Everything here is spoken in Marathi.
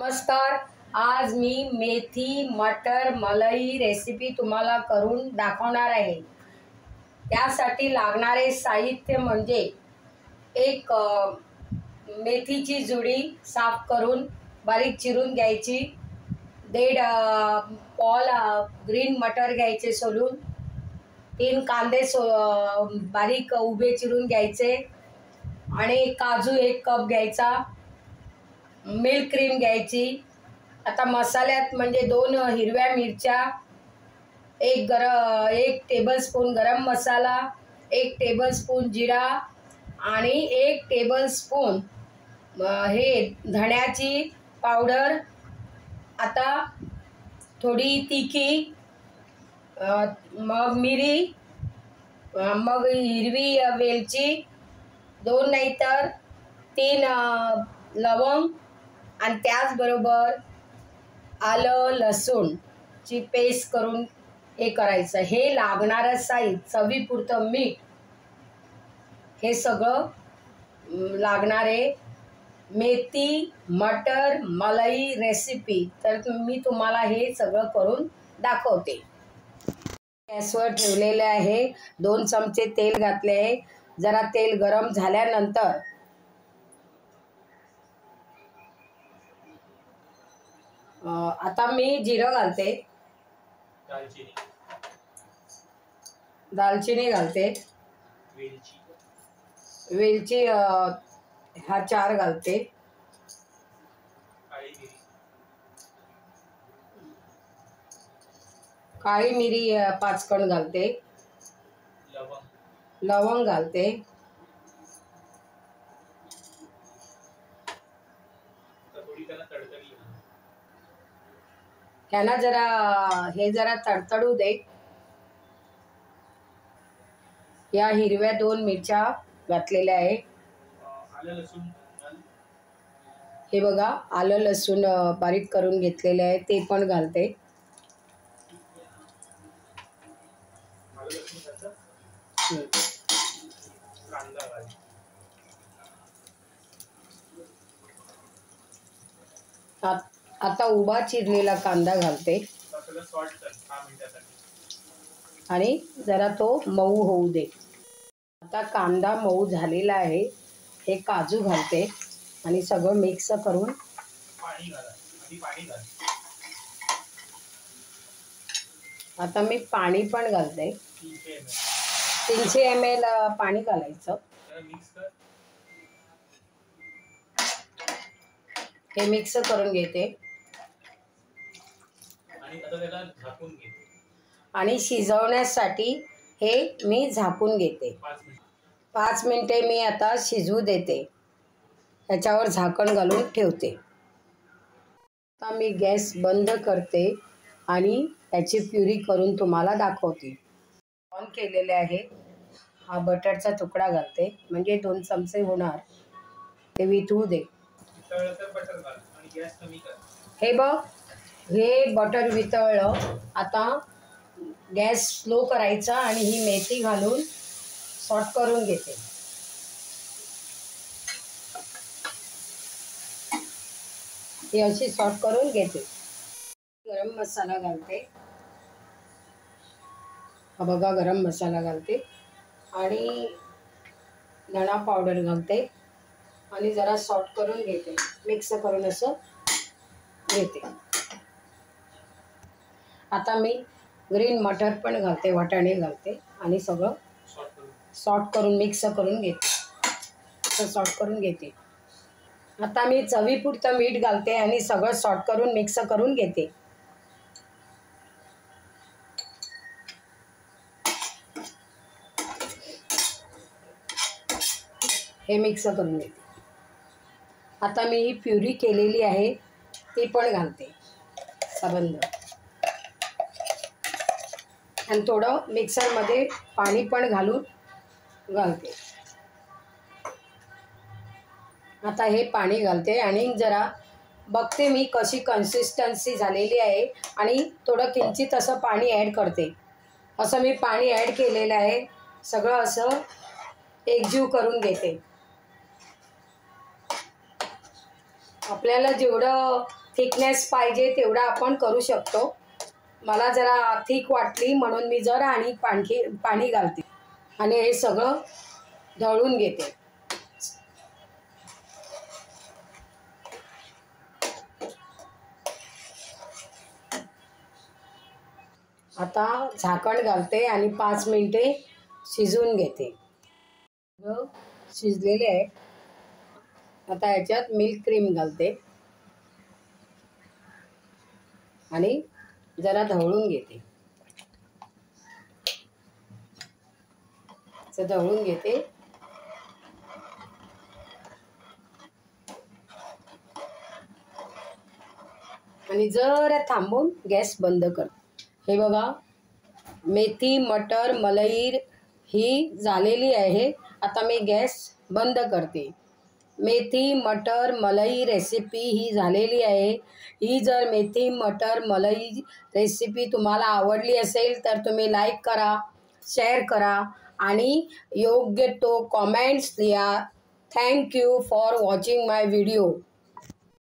नमस्कार. आज मी मेथी मटर मलाई रेसिपी तुम्हाला करून दाखवणार आहे. त्यासाठी लागणारे साहित्य म्हणजे एक मेथीची जुडी साफ करून बारीक चिरून घ्यायची, 1.5 पॉल ग्रीन मटर घ्यायचे सोलून, 3 कांदे बारीक उभे चिरून घ्यायचे आणि काजू 1 कप घ्यायचा, मिल्क क्रीम घ्यायची. आता मसाल्यात म्हणजे 2 हिरव्या मिरच्या, 1 टेबलस्पून गरम मसाला, 1 टेबलस्पून जिरा आणि 1 टेबलस्पून हे धण्याची पावडर. आता थोडी तिखी, मग मिरी, मग हिरवी वेलची 2 नाही तर 3 लवंग आणि त्याचबरोबर आलं लसूणची पेस्ट करून हे करायचं. हे लागणारं साहित्य, चवीपुरतं मीठ, हे सगळं लागणारे मेथी मटर मलाई रेसिपी. तर मी तुम्हाला हे सगळं करून दाखवते. गॅसवर ठेवलेले आहे, 2 चमचे तेल घातले आहे. जरा तेल गरम झाल्यानंतर आता मी जिरं घालते, दालचिनी घालते, वेलची हा 4 घालते, काळी मिरी 5 कण घालते, लवंग घालते, ह्याला जरा तडतडू दे. या हिरव्या 2 मिरच्या घातलेल्या आहे. हे बघा, आलं लसूण बारीक करून घेतलेले आहे, ते पण घालते. आता उभा चिरलेला कांदा घालते आणि जरा तो मऊ होऊ दे. आता कांदा मऊ झालेला आहे. हे काजू घालते आणि सगळं मिक्स करून आता मी पाणी पण घालते. 300 ml पाणी घालायचं. हे मिक्स करून घेते आणि शिजवण्यासाठी हे मी झाकून घेते. 5 मिनिटे मी आता शिजवू देते. ह्याच्यावर झाकण घालून ठेवते. आता मी गॅस बंद करते आणि याची प्युरी करून तुम्हाला दाखवते. ऑन केलेले आहे. हा बटरचा तुकडा घालते, म्हणजे 2 चमचे होणार. ते वितळू दे. हे बघ, हे बटर वितळलं. आता गॅस स्लो करायचा आणि ही मेथी घालून सॉट करून घेते. ही अशी सॉट करून घेते. गरम मसाला घालते. हा बघा, गरम मसाला घालते आणि धणा पावडर घालते आणि जरा सॉट करून घेते. मिक्स करून असं घेते. आता मी ग्रीन मटर पण घालते, वाटाणे घालते आणि सगळं सॉट करून मिक्स करून घेते. असं सॉट करून घेते. आता मी चवीपुरतं मीठ घालते आणि सगळं सॉट करून मिक्स करून घेते. हे मिक्स करून घेते. आता मी ही प्युरी केलेली आहे ती पण घालते सबंध आणि थोडं मिक्सरमध्ये पाणी पण घालून घालते. आता हे पाणी घालते आणि जरा बघते मी कशी कन्सिस्टन्सी झालेली आहे आणि थोडं किंचित असं पाणी ॲड करते. असं मी पाणी ॲड केलेलं आहे. सगळं असं एकजीव करून घेते. आपल्याला जेवढं थिकनेस पाहिजे तेवढा आपण करू शकतो. मला जरा थिक वाटली म्हणून मी जरा आणि पाणी घालते आणि हे सगळं ढवळून घेते. आता झाकण घालते आणि 5 मिनिटे शिजवून घेते. शिजलेले आहे. आता याच्यात मिल्क क्रीम घालते आणि जरा ढवळून घेते. ढवळून घेते आणि जरा थांबून गॅस बंद करते. हे बघा, मेथी मटर मलाई ही झालेली आहे. आता मी गॅस बंद करते. मेथी मटर मलाई रेसिपी ही झालेली आहे. ही जर मेथी मटर मलाई रेसिपी तुम्हाला आवडली असेल तर तुम्ही लाईक करा, शेअर करा आणि योग्य तो कमेंट्स द्या. Thank you for watching my video.